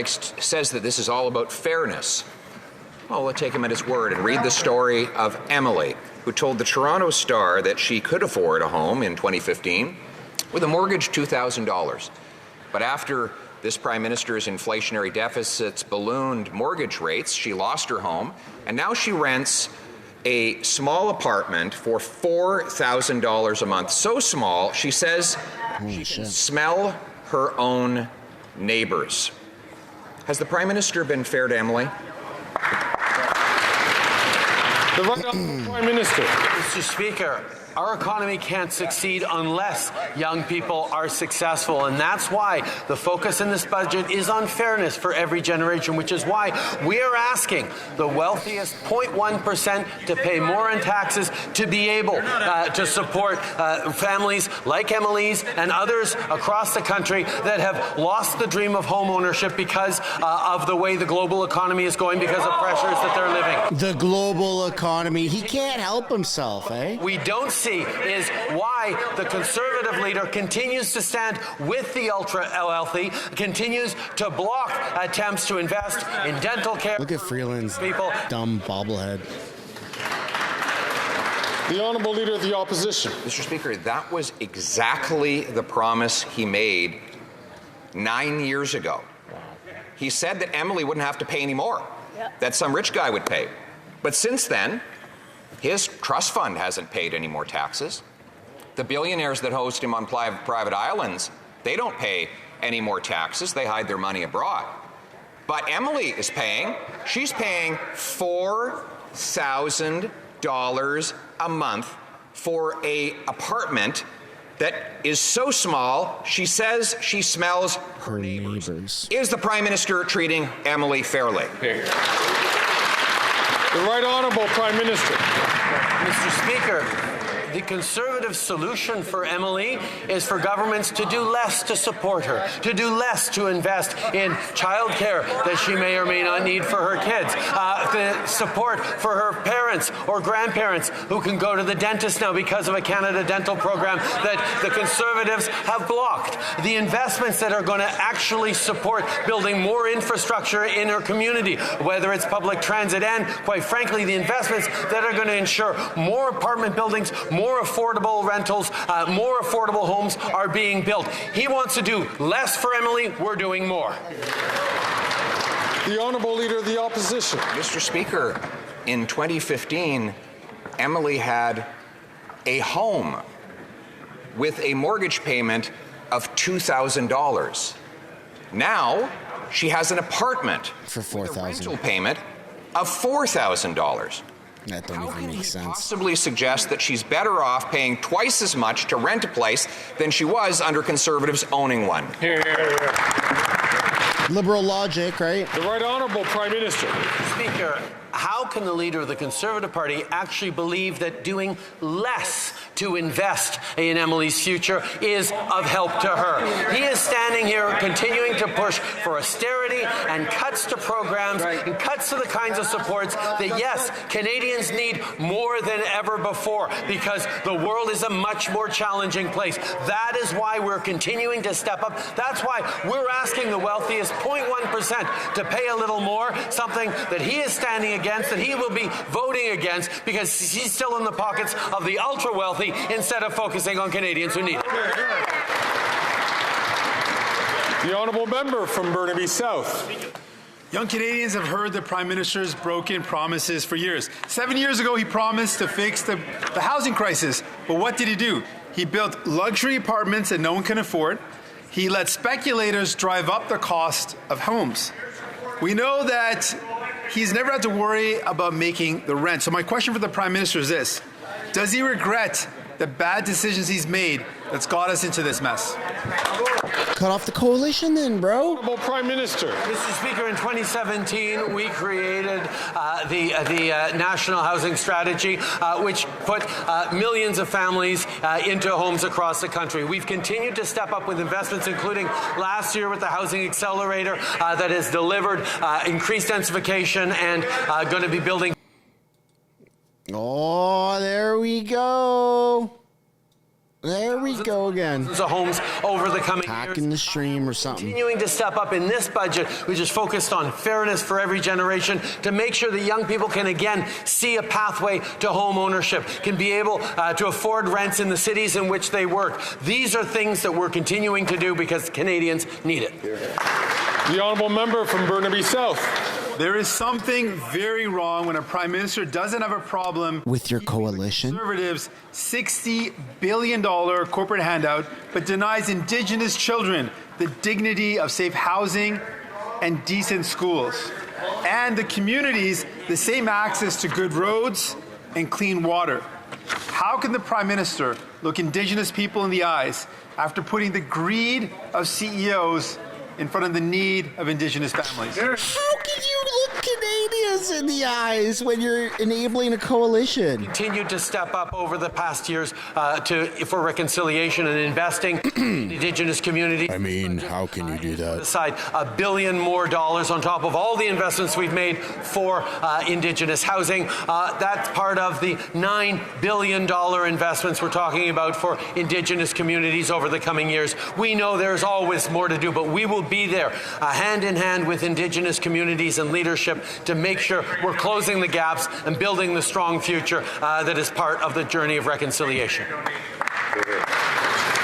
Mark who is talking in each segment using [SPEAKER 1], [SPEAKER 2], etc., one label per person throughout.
[SPEAKER 1] says that this is all about fairness. Well, we'll take him at his word and read the story of Emily, who told the Toronto Star that she could afford a home in 2015 with a mortgage $2,000. But after this Prime Minister's inflationary deficits ballooned mortgage rates, she lost her home, and now she rents a small apartment for $4,000 a month. So small, she says she can smell her own neighbors. Has the Prime Minister been fair to Emily?
[SPEAKER 2] The right honourable Prime Minister.
[SPEAKER 3] Mr. Speaker, our economy can't succeed unless young people are successful, and that's why the focus in this budget is on fairness for every generation, which is why we are asking the wealthiest 0.1% to pay more in taxes to be able to support families like Emily's and others across the country that have lost the dream of home ownership because of the way the global economy is going, because of pressures that they're living.
[SPEAKER 4] The global economy. He can't help himself, eh?
[SPEAKER 3] We don't see is why the Conservative leader continues to stand with the ultra-wealthy, continues to block attempts to invest in dental care.
[SPEAKER 4] Look at Freeland's dumb bobblehead.
[SPEAKER 2] The Honourable Leader of the Opposition.
[SPEAKER 1] Mr. Speaker, that was exactly the promise he made 9 years ago. He said that Emily wouldn't have to pay any more, that some rich guy would pay. But since then, his trust fund hasn't paid any more taxes. The billionaires that host him on private islands, they don't pay any more taxes. They hide their money abroad. But Emily is paying. She's paying $4,000 a month for an apartment that is so small, she says she smells her neighbors. Is the Prime Minister treating Emily fairly?
[SPEAKER 2] The Right Honourable Prime Minister.
[SPEAKER 3] Mr. Speaker, the Conservative solution for Emily is for governments to do less to support her, to do less to invest in childcare that she may or may not need for her kids, the support for her parents or grandparents who can go to the dentist now because of a Canada Dental program that the Conservatives have blocked, the investments that are going to actually support building more infrastructure in her community, whether it's public transit and, quite frankly, the investments that are going to ensure more apartment buildings, more affordable rentals, more affordable homes are being built. He wants to do less for Emily. We're doing more.
[SPEAKER 2] The Honourable Leader of the Opposition.
[SPEAKER 1] Mr. Speaker, in 2015, Emily had a home with a mortgage payment of $2,000. Now, she has an apartment
[SPEAKER 4] for $4,000
[SPEAKER 1] with a rental payment of $4,000.
[SPEAKER 4] That don't even make sense.
[SPEAKER 1] Possibly suggest that she's better off paying twice as much to rent a place than she was under Conservatives owning one.
[SPEAKER 2] Here, here, here.
[SPEAKER 4] Liberal logic, right?
[SPEAKER 2] The Right Honourable Prime Minister.
[SPEAKER 3] Speaker, how can the leader of the Conservative Party actually believe that doing less to invest in Emily's future is of help to her? He is standing here continuing to push for austerity and cuts to programs and cuts to the kinds of supports that, yes, Canadians need more than ever before because the world is a much more challenging place. That is why we're continuing to step up. That's why we're asking the wealthiest 0.1% to pay a little more, something that he is standing against, that he will be voting against because he's still in the pockets of the ultra-wealthy instead of focusing on Canadians who need it.
[SPEAKER 2] The Honourable Member from Burnaby South.
[SPEAKER 5] Young Canadians have heard the Prime Minister's broken promises for years. 7 years ago, he promised to fix the housing crisis. But what did he do? He built luxury apartments that no one can afford. He let speculators drive up the cost of homes. We know that he's never had to worry about making the rent. So my question for the Prime Minister is this. Does he regret the bad decisions he's made that's got us into this mess?
[SPEAKER 4] Cut off the coalition then, bro.
[SPEAKER 2] Honourable Prime Minister.
[SPEAKER 3] Mr. Speaker, in 2017, we created the National Housing Strategy, which put millions of families into homes across the country. We've continued to step up with investments, including last year with the Housing Accelerator that has delivered increased densification and going to be building.
[SPEAKER 4] Oh, there we go. There we go again.
[SPEAKER 3] of homes over the coming
[SPEAKER 4] Hacking
[SPEAKER 3] years.
[SPEAKER 4] the stream or something.
[SPEAKER 3] Continuing to step up in this budget, which is focused on fairness for every generation, to make sure that young people can again see a pathway to home ownership, can be able to afford rents in the cities in which they work. These are things that we're continuing to do because Canadians need it.
[SPEAKER 2] The honourable member from Burnaby South.
[SPEAKER 5] There is something very wrong when a prime minister doesn't have a problem
[SPEAKER 4] With your
[SPEAKER 5] giving the
[SPEAKER 4] coalition?
[SPEAKER 5] Conservatives $60 billion corporate handout, but denies Indigenous children the dignity of safe housing and decent schools, and the communities the same access to good roads and clean water. How can the prime minister look Indigenous people in the eyes after putting the greed of CEOs in front of the need of Indigenous families?
[SPEAKER 4] How can you look Canadians in the eyes when you're enabling a coalition?
[SPEAKER 3] Continued to step up over the past years for reconciliation and investing in Indigenous communities.
[SPEAKER 4] I mean, how can you do that?
[SPEAKER 3] Aside $1 billion more on top of all the investments we've made for Indigenous housing. That's part of the $9 billion investments we're talking about for Indigenous communities over the coming years. We know there's always more to do, but we will be there hand in hand with Indigenous communities and leadership to make sure we're closing the gaps and building the strong future that is part of the journey of reconciliation.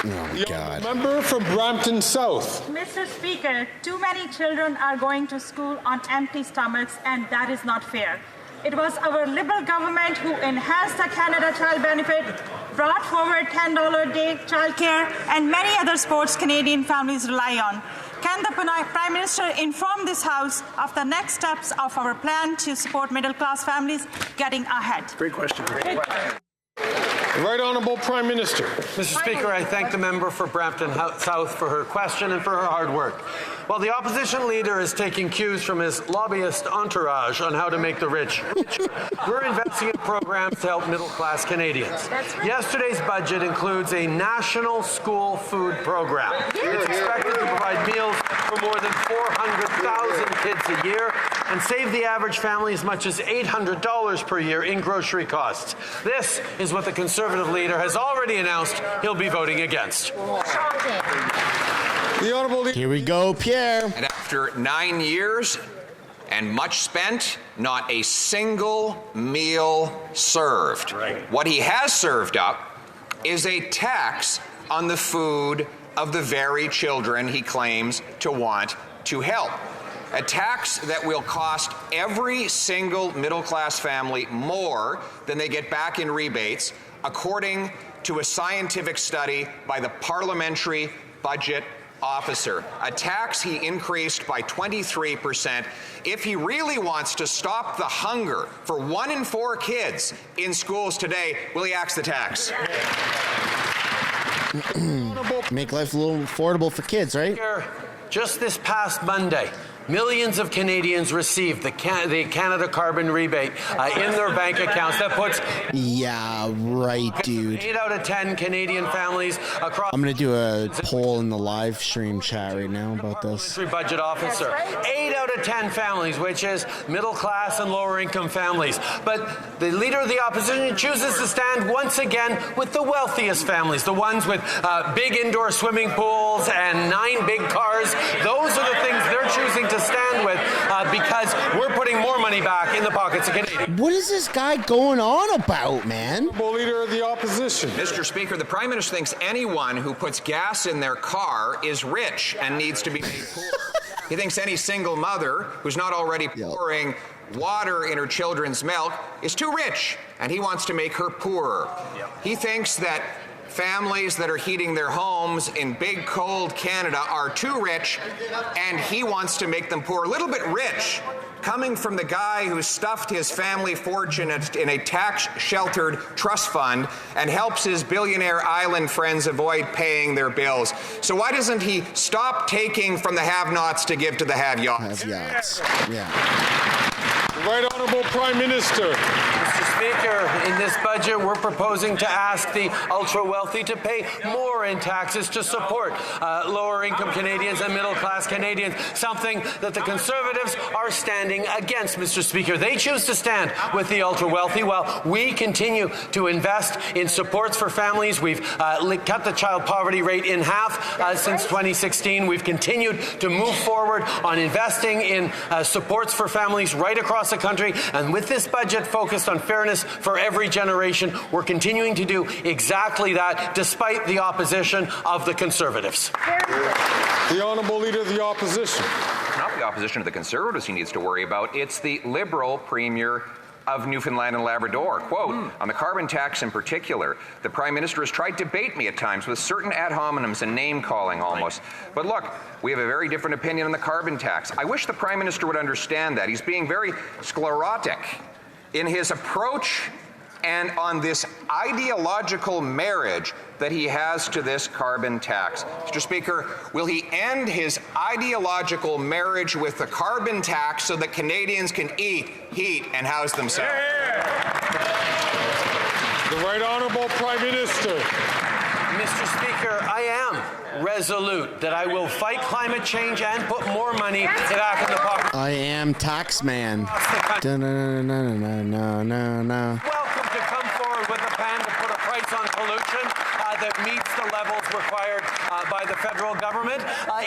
[SPEAKER 4] Oh, my God.
[SPEAKER 2] Member from Brampton South.
[SPEAKER 6] Mr. Speaker, too many children are going to school on empty stomachs, and that is not fair. It was our Liberal government who enhanced the Canada Child Benefit, brought forward $10 a day childcare, and many other sports Canadian families rely on. Can the Prime Minister inform this House of the next steps of our plan to support middle-class families getting ahead?
[SPEAKER 2] Great question. The Right Honourable Prime Minister.
[SPEAKER 3] Mr. Speaker, I thank the member for Brampton South for her question and for her hard work. While the opposition leader is taking cues from his lobbyist entourage on how to make the rich richer, we're investing in programs to help middle-class Canadians. Yesterday's budget includes a national school food program. It's expected to provide meals for more than 400,000 kids a year and save the average family as much as $800 per year in grocery costs. This is what the Conservative leader has already announced he'll be voting against.
[SPEAKER 2] The Honourable
[SPEAKER 4] Here we go, Pierre.
[SPEAKER 1] And after 9 years and much spent, not a single meal served. What he has served up is a tax on the food of the very children he claims to want to help. A tax that will cost every single middle-class family more than they get back in rebates, according to a scientific study by the Parliamentary Budget Officer. A tax he increased by 23%. If he really wants to stop the hunger for 1 in 4 kids in schools today, will he axe the tax?
[SPEAKER 4] Make life a little affordable for kids, right?
[SPEAKER 3] Just this past Monday, millions of Canadians received the Canada carbon rebate in their bank accounts. That puts
[SPEAKER 4] Yeah, right, dude.
[SPEAKER 3] 8 out of 10 Canadian families across.
[SPEAKER 4] I'm going to do a poll in the live stream chat right now about this.
[SPEAKER 3] Budget officer. 8 out of 10 families, which is middle class and lower income families. But the leader of the opposition chooses to stand once again with the wealthiest families, the ones with big indoor swimming pools and 9 big cars. Those are the things they're choosing to stand with because we're putting more money back in the pockets of Canadians.
[SPEAKER 4] What is this guy going on about, man?
[SPEAKER 2] Leader of the Opposition.
[SPEAKER 1] Mr. Speaker, the Prime Minister thinks anyone who puts gas in their car is rich and needs to be made poor. He thinks any single mother who's not already pouring water in her children's milk is too rich, and he wants to make her poorer. He thinks that families that are heating their homes in big, cold Canada are too rich, and he wants to make them poor. A little bit rich, coming from the guy who stuffed his family fortune in a tax-sheltered trust fund and helps his billionaire island friends avoid paying their bills. So why doesn't he stop taking from the have-nots to give to the have-yachts?
[SPEAKER 4] Have yachts. Yeah.
[SPEAKER 2] Right Honourable Prime Minister.
[SPEAKER 3] Mr. Speaker, in this budget, we're proposing to ask the ultra-wealthy to pay more in taxes to support lower-income Canadians and middle-class Canadians, something that the Conservatives are standing against, Mr. Speaker. They choose to stand with the ultra-wealthy while we continue to invest in supports for families. We've cut the child poverty rate in half since 2016. We've continued to move forward on investing in supports for families right across the country. And with this budget focused on fairness for every generation, we're continuing to do exactly that, despite the opposition of the Conservatives.
[SPEAKER 2] The Honourable Leader of the Opposition.
[SPEAKER 1] Not the opposition of the Conservatives he needs to worry about. It's the Liberal Premier of Newfoundland and Labrador. Quote, on the carbon tax in particular, the Prime Minister has tried to bait me at times with certain ad hominems and name-calling almost. But look, we have a very different opinion on the carbon tax. I wish the Prime Minister would understand that. He's being very sclerotic in his approach and on this ideological marriage that he has to this carbon tax. Mr. Speaker, will he end his ideological marriage with the carbon tax so that Canadians can eat, heat, and house themselves?
[SPEAKER 2] The Right Honourable Prime Minister.
[SPEAKER 3] Mr. Speaker, I am resolute that I will fight climate change and put more money back in the pocket.
[SPEAKER 4] I am taxman. Da-na-na-na-na-na-na-na.
[SPEAKER 3] Welcome to come forward with a plan to put a price on pollution that meets the levels required by the federal government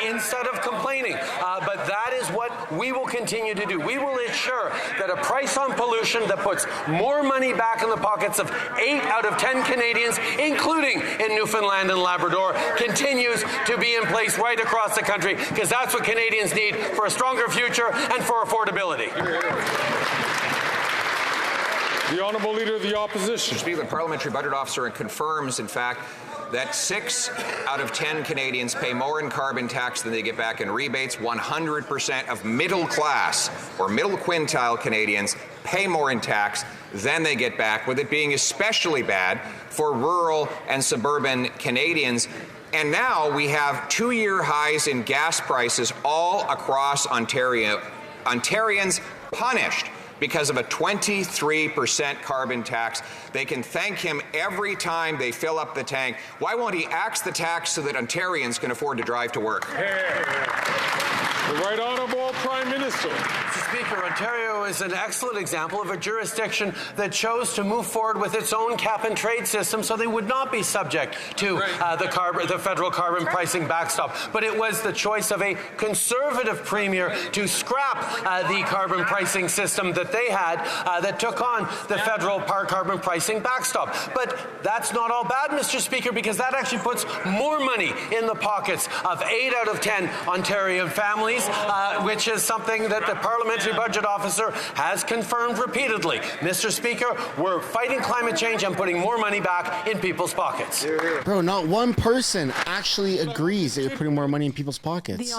[SPEAKER 3] instead of complaining. But that is what we will continue to do. We will ensure that a price on pollution that puts more money back in the pockets of 8 out of 10 Canadians, including in Newfoundland and Labrador, continues to be in place right across the country, because that's what Canadians need for a stronger future and for affordability.
[SPEAKER 2] The Honourable Leader of the Opposition.
[SPEAKER 1] Speaker, the Parliamentary Budget Officer confirms, in fact, that 6 out of 10 Canadians pay more in carbon tax than they get back in rebates. 100% of middle class or middle quintile Canadians pay more in tax than they get back, with it being especially bad for rural and suburban Canadians. And now we have 2-year highs in gas prices all across Ontario. Ontarians punished because of a 23% carbon tax. They can thank him every time they fill up the tank. Why won't he axe the tax so that Ontarians can afford to drive to work?
[SPEAKER 2] The Right Honourable Prime Minister.
[SPEAKER 3] Mr. Speaker, Ontario is an excellent example of a jurisdiction that chose to move forward with its own cap-and-trade system so they would not be subject to the federal carbon pricing backstop. But it was the choice of a Conservative Premier to scrap the carbon pricing system that they had that took on the federal carbon pricing backstop. But that's not all bad, Mr. Speaker, because that actually puts more money in the pockets of 8 out of 10 Ontarian families, which is something that the Parliamentary Budget Officer has confirmed repeatedly. Mr. Speaker, we're fighting climate change and putting more money back in people's pockets.
[SPEAKER 4] Bro, not one person actually agrees that you're putting more money in people's pockets.